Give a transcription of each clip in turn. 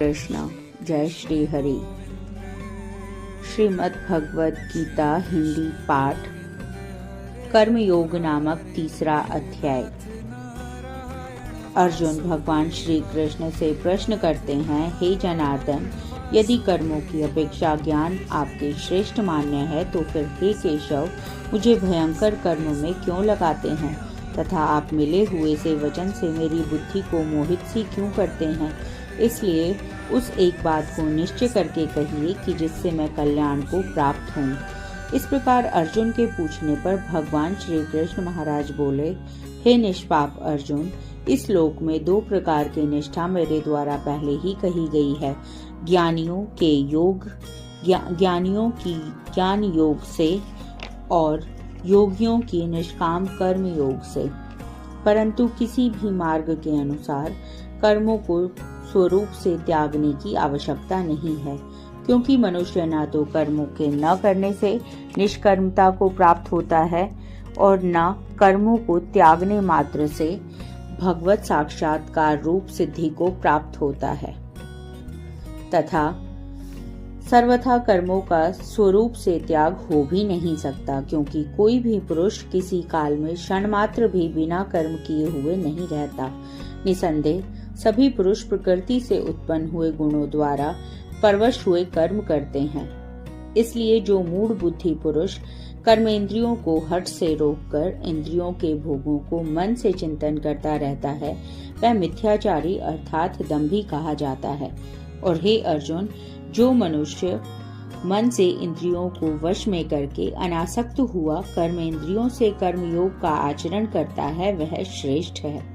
कृष्ण। जय श्री हरि। श्रीमद् भगवद गीता हिंदी पाठ कर्मयोग नामक तीसरा अध्याय। अर्जुन भगवान श्री कृष्ण से प्रश्न करते हैं, हे जनार्दन, यदि कर्मों की अपेक्षा ज्ञान आपके श्रेष्ठ मान्य है तो फिर हे केशव, मुझे भयंकर कर्म में क्यों लगाते हैं तथा आप मिले हुए से वचन से मेरी बुद्धि को मोहित सी क्यों करते हैं। इसलिए उस एक बात को निश्चय करके कहिए कि जिससे मैं कल्याण को प्राप्त हूँ। इस प्रकार अर्जुन के पूछने पर भगवान श्री कृष्ण महाराज बोले, हे निष्पाप अर्जुन, इस लोक में दो प्रकार की निष्ठा मेरे द्वारा पहले ही कही गई है। ज्ञानियों की ज्ञान योग से और योगियों की निष्काम कर्म योग से। परंतु किसी भी मार्ग के अनुसार कर्मों को स्वरूप से त्यागने की आवश्यकता नहीं है, क्योंकि मनुष्य न तो कर्मों के न करने से निष्कर्मता को प्राप्त होता है और न कर्मों को त्यागने मात्र से भगवत साक्षात्कार रूप सिद्धि को प्राप्त होता है, तथा सर्वथा कर्मों का स्वरूप से त्याग हो भी नहीं सकता, क्योंकि कोई भी पुरुष किसी काल में क्षण मात्र भी बिना कर्म किए हुए नहीं रहता। निसंदेह सभी पुरुष प्रकृति से उत्पन्न हुए गुणों द्वारा परवश हुए कर्म करते हैं। इसलिए जो मूढ़ बुद्धि पुरुष कर्मेंद्रियों को हठ से रोककर इंद्रियों के भोगों को मन से चिंतन करता रहता है, वह मिथ्याचारी अर्थात दंभी कहा जाता है। और हे अर्जुन, जो मनुष्य मन से इंद्रियों को वश में करके अनासक्त हुआ कर्मेंद्रियों से कर्मयोग का आचरण करता है, वह श्रेष्ठ है।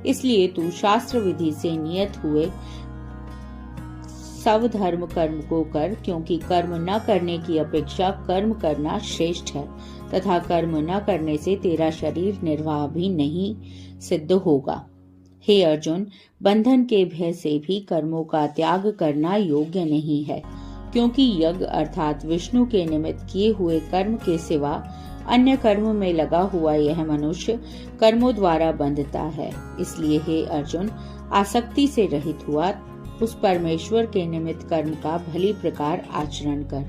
इसलिए तू शास्त्र विधि से नियत हुए स्वधर्म कर्म को कर, क्योंकि कर्म न करने की अपेक्षा कर्म करना श्रेष्ठ है, तथा कर्म न करने से तेरा शरीर निर्वाह भी नहीं सिद्ध होगा। हे अर्जुन, बंधन के भय से भी कर्मों का त्याग करना योग्य नहीं है, क्योंकि यज्ञ अर्थात विष्णु के निमित्त किए हुए कर्म के सिवा अन्य कर्म में लगा हुआ यह मनुष्य कर्मों द्वारा बंधता है। इसलिए हे अर्जुन, आसक्ति से रहित हुआ उस परमेश्वर के निमित्त कर्म का भली प्रकार आचरण कर।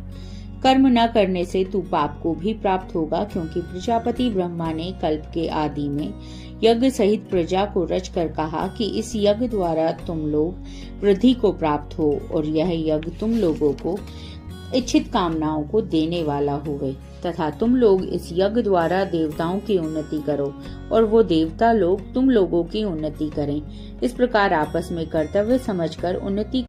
कर्म न करने से तू पाप को भी प्राप्त होगा, क्योंकि प्रजापति ब्रह्मा ने कल्प के आदि में यज्ञ सहित प्रजा को रचकर कहा कि इस यज्ञ द्वारा तुम लोग वृद्धि को प्राप्त हो और यह यज्ञ तुम लोगों को इच्छित कामनाओं को देने वाला होवे, तथा तुम लोग इस यज्ञ द्वारा देवताओं की उन्नति करो और वो देवता लोग तुम लोगों की उन्नति करें। इस प्रकार आपस में कर्तव्य समझकर उन्नति